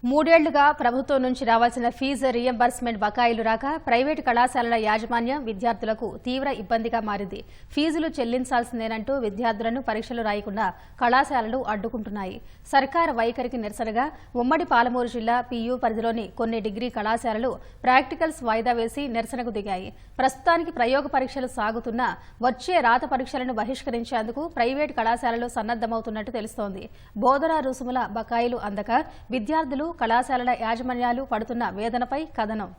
మూడేళ్లుగా ప్రభుత్వం నుంచి రావాల్సిన ఫీజు రీయింబర్స్మెంట్ బకాయిలు రాక ప్రైవేటు కళాశాలల యాజమాన్యం విద్యార్థులకు తీవ్ర ఇబ్బందిగా మారింది. ఫీజులు చెల్లించాల్సిందేనంటూ విద్యార్థులను పరీక్షలు రాయకుండా కళాశాలలు అడ్డుకుంటున్నాయి. సర్కారు వైఖరికి నిరసనగా ఉమ్మడి పాలమూరు జిల్లా పియు పరిధిలోని కొన్ని డిగ్రీ కళాశాలలు ప్రాక్టికల్స్ వాయిదా వేసి నిరసనకు దిగాయి. ప్రస్తుతానికి ప్రయోగ పరీక్షలు సాగుతున్నా వచ్చే రాత పరీక్షలను బహిష్కరించేందుకు ప్రైవేటు కళాశాలలు సన్నద్దమవుతున్నట్టు తెలుస్తోంది. బోధనా రుసుముల బకాయిలు అందక విద్యార్థులు కళాశాలల యాజమాన్యాలు పడుతున్న వేదనపై కథనం.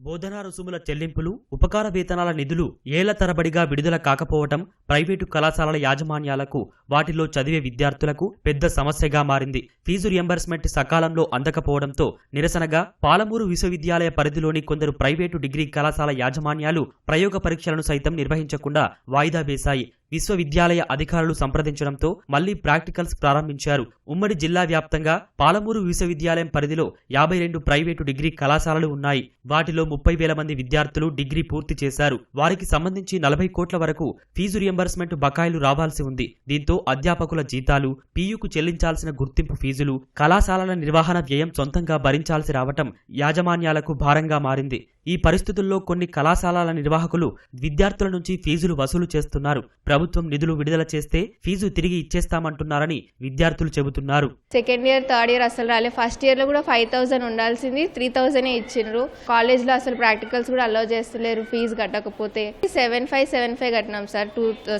బోధనా రుసుముల చెల్లింపులు, ఉపకార వేతనాల నిధులు ఏళ్ల తరబడిగా విడుదల కాకపోవటం ప్రైవేటు కళాశాలల యాజమాన్యాలకు, వాటిలో చదివే విద్యార్థులకు పెద్ద సమస్యగా మారింది. ఫీజు రియంబర్స్మెంట్ సకాలంలో అందకపోవడంతో నిరసనగా పాలమూరు విశ్వవిద్యాలయ పరిధిలోని కొందరు ప్రైవేటు డిగ్రీ కళాశాల యాజమాన్యాలు ప్రయోగ పరీక్షలను సైతం నిర్వహించకుండా వాయిదా వేశాయి. విశ్వవిద్యాలయ అధికారులు సంప్రదించడంతో మళ్లీ ప్రాక్టికల్స్ ప్రారంభించారు. ఉమ్మడి జిల్లా వ్యాప్తంగా పాలమూరు విశ్వవిద్యాలయం పరిధిలో 52 ప్రైవేటు డిగ్రీ కళాశాలలు ఉన్నాయి. వాటిలో 30,000 మంది విద్యార్థులు డిగ్రీ పూర్తి చేశారు. వారికి సంబంధించి 40 కోట్ల వరకు ఫీజు రియంబర్స్మెంట్ బకాయిలు రావాల్సి ఉంది. దీంతో అధ్యాపకుల జీతాలు, పీయూకు చెల్లించాల్సిన గుర్తింపు ఫీజులు, కళాశాలల నిర్వహణ వ్యయం సొంతంగా భరించాల్సి రావటం యాజమాన్యాలకు భారంగా మారింది. ఈ పరిస్థితుల్లో కొన్ని కళాశాలల నిర్వాహకులు విద్యార్థుల నుంచి ఫీజులు వసూలు చేస్తున్నారు. ప్రభుత్వం నిధులు విడుదల చేస్తే ఫీజు తిరిగి ఇచ్చేస్తామంటున్నారని విద్యార్థులు చెబుతున్నారు. సెకండ్ ఇయర్, థర్డ్ ఇయర్ అసలు రాలే. ఫస్ట్ ఇయర్ లో కూడా 5,000 ఉండాల్సింది 3,000 ఇచ్చిండ్రు. కాలేజ్ లో అసలు ప్రాక్టికల్స్ కూడా అలౌ చేస్తలేరు ఫీజు కట్టకపోతే. 7,575 కట్టినాం సార్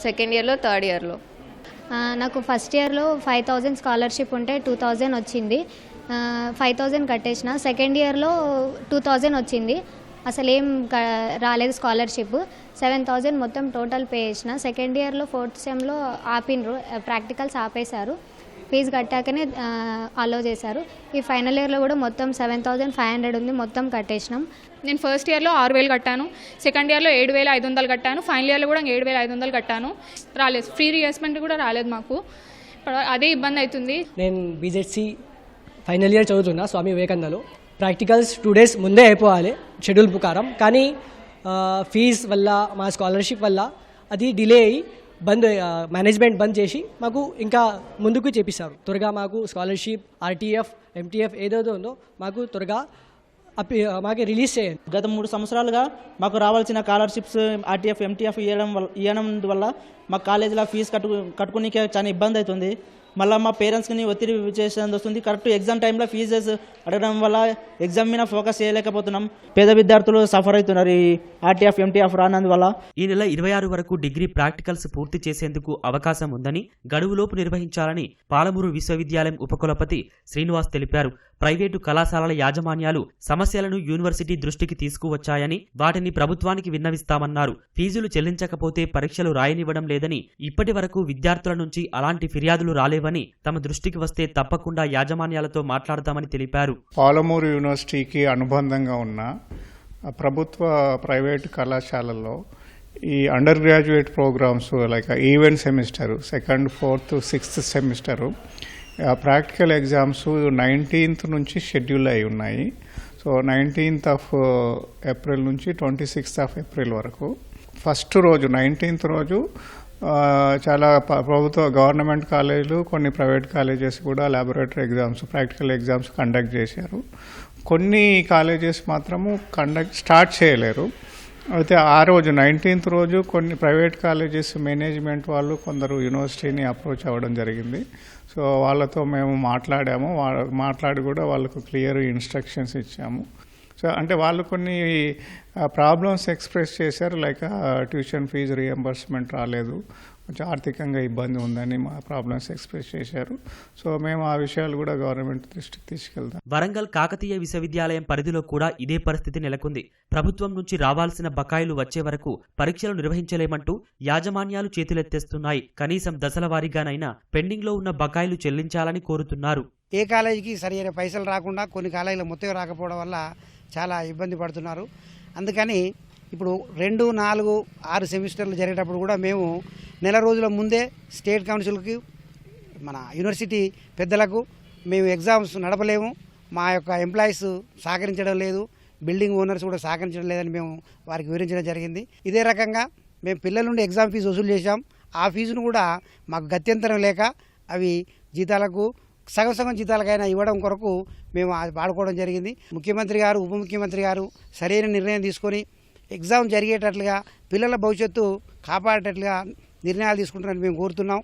సెకండ్ ఇయర్ లో, థర్డ్ ఇయర్ లో. నాకు ఫస్ట్ ఇయర్లో 5,000 స్కాలర్షిప్ ఉంటే 2,000 వచ్చింది. 5,000 కట్టేసిన. సెకండ్ ఇయర్లో 2,000 వచ్చింది. అసలు ఏం రాలేదు స్కాలర్షిప్. 7,000 మొత్తం టోటల్ పే చేసిన. సెకండ్ ఇయర్లో 4th సెమ్లో ఆపినరు, ప్రాక్టికల్స్ ఆపేశారు. ఫీజు కట్టాకనే అలో చేశారు. ఈ ఫైనల్ ఇయర్లో కూడా మొత్తం 7,500 ఉంది, మొత్తం కట్టేసినాం. నేను ఫస్ట్ ఇయర్లో 6,000 కట్టాను, సెకండ్ ఇయర్లో 7,500 కట్టాను, ఫైనల్ ఇయర్లో కూడా 7,500 కట్టాను. రాలేదు, ఫ్రీ రియంబర్స్మెంట్ కూడా రాలేదు మాకు. అదే ఇబ్బంది అవుతుంది. నేను బీజెడ్సీ ఫైనల్ ఇయర్ చదువుతున్నా స్వామి వివేకానందలో. ప్రాక్టికల్స్ 2 days ముందే అయిపోవాలి షెడ్యూల్ ప్రకారం. కానీ ఫీజ్ వల్ల, మా స్కాలర్షిప్ వల్ల అది డిలే అయ్యి మేనేజ్మెంట్ బంద్ చేసి మాకు ఇంకా ముందుకు చేపిస్తారు. త్వరగా మాకు స్కాలర్షిప్, ఆర్టీఎఫ్, ఎంటీఎఫ్ ఏదైతే ఉందో మాకు త్వరగా మాకు రిలీజ్ చేయండి. గత 3 సంవత్సరాలుగా మాకు రావాల్సిన స్కాలర్షిప్స్, ఆర్టీఎఫ్, ఎంటీఎఫ్ ఇవ్వడం వల్ల మా కాలేజీలో ఫీజు కట్టుకునే చాలా ఇబ్బంది అవుతుంది. మళ్ళీ మా పేరెంట్స్కి ఒత్తిడి చేసేది వస్తుంది. కరెక్ట్ ఎగ్జామ్ టైంలో ఫీజెస్ అడగడం వల్ల ఎగ్జామ్ మీద ఫోకస్ చేయలేకపోతున్నాం. పేద విద్యార్థులు సఫర్ అవుతున్నారు ఈ ఆర్టీఎఫ్, ఎంటీఎఫ్ రానందువల్ల. ఈ నెల 26 వరకు డిగ్రీ ప్రాక్టికల్స్ పూర్తి చేసేందుకు అవకాశం ఉందని, గడువులోపు నిర్వహించాలని పాలమూరు విశ్వవిద్యాలయం ఉపకులపతి శ్రీనివాస్ తెలిపారు. ప్రైవేటు కళాశాలల యాజమాన్యాలు సమస్యలను యూనివర్సిటీ దృష్టికి తీసుకువచ్చాయని, వాటిని ప్రభుత్వానికి విన్నవిస్తామన్నారు. ఫీజులు చెల్లించకపోతే పరీక్షలు రాయనివ్వడం లేదని, ఇప్పటి వరకు విద్యార్థుల నుంచి అలాంటి ఫిర్యాదులు రాలేవని, తమ దృష్టికి వస్తే తప్పకుండా యాజమాన్యాలతో మాట్లాడతామని తెలిపారు. పాలమూరు యూనివర్సిటీకి అనుబంధంగా ఉన్న ప్రభుత్వ ప్రైవేటు కళాశాలల్లో ఈ undergraduate programs like even semester, 2nd, 4th, 6th semester practical exams 19th నుంచి షెడ్యూల్ అయి ఉన్నాయి. సో 19th ఏప్రిల్ నుంచి 26th ఏప్రిల్ వరకు. ఫస్ట్ రోజు 19th రోజు చాలా ప్రభుత్వ గవర్నమెంట్ కాలేజీలు, కొన్ని ప్రైవేట్ కాలేజెస్ కూడా laboratory exams, practical exams conduct చేశారు. కొన్ని కాలేజెస్ మాత్రము స్టార్ట్ చేయలేరు. అయితే ఆ రోజు 19th రోజు కొన్ని ప్రైవేట్ కాలేజెస్ మేనేజ్మెంట్ వాళ్ళు కొందరు యూనివర్సిటీని అప్రోచ్ అవ్వడం జరిగింది. సో వాళ్ళతో మేము మాట్లాడి కూడా వాళ్ళకు క్లియర్ ఇన్స్ట్రక్షన్స్ ఇచ్చాము. సో అంటే వాళ్ళు కొన్ని ప్రాబ్లమ్స్ ఎక్స్ప్రెస్ చేశారు. లైక్ ట్యూషన్ ఫీజు రియంబర్స్మెంట్ రాలేదు, కొంచెం ఆర్థికంగా ఇబ్బంది ఉందని మా ప్రాబ్లమ్స్ ఎక్స్ప్రెస్ చేశారు. సో మేము ఆ విషయాలు కూడా గవర్నమెంట్ దృష్టికి తీసుకెళ్తాం. వరంగల్ కాకతీయ విశ్వవిద్యాలయం పరిధిలో కూడా ఇదే పరిస్థితి నెలకొంది. ప్రభుత్వం నుంచి రావాల్సిన బకాయిలు వచ్చే వరకు పరీక్షలు నిర్వహించలేమంటూ యాజమాన్యాలు చేతులెత్తేస్తున్నాయి. కనీసం దశల వారీగానైనా పెండింగ్ లో ఉన్న బకాయిలు చెల్లించాలని కోరుతున్నారు. ఏ కాలేజీకి సరైన పైసలు రాకుండా కొన్ని కాలేజీలు మొత్తం రాకపోవడం వల్ల చాలా ఇబ్బంది పడుతున్నారు. అందుకని ఇప్పుడు 2, 4, 6 సెమిస్టర్లు జరిగేటప్పుడు కూడా మేము నెల రోజుల ముందే స్టేట్ కౌన్సిల్కి, మన యూనివర్సిటీ పెద్దలకు మేము ఎగ్జామ్స్ నడపలేము, మా యొక్క ఎంప్లాయీస్ సహకరించడం లేదు, బిల్డింగ్ ఓనర్స్ కూడా సహకరించడం లేదని మేము వారికి వివరించడం జరిగింది. ఇదే రకంగా మేము పిల్లల నుండి ఎగ్జామ్ ఫీజు వసూలు చేశాం. ఆ ఫీజును కూడా మాకు గత్యంతరం లేక అవి జీతాలకు సగం సగం జీతాలకైనా ఇవ్వడం కొరకు మేము అది వాడుకోవడం జరిగింది. ముఖ్యమంత్రి గారు, ఉప ముఖ్యమంత్రి గారు సరైన నిర్ణయం తీసుకొని ఎగ్జామ్ జరిగేటట్లుగా పిల్లల భవిష్యత్తు కాపాడేటట్లుగా నిర్ణయాలు తీసుకుంటారని మేము కోరుతున్నాం.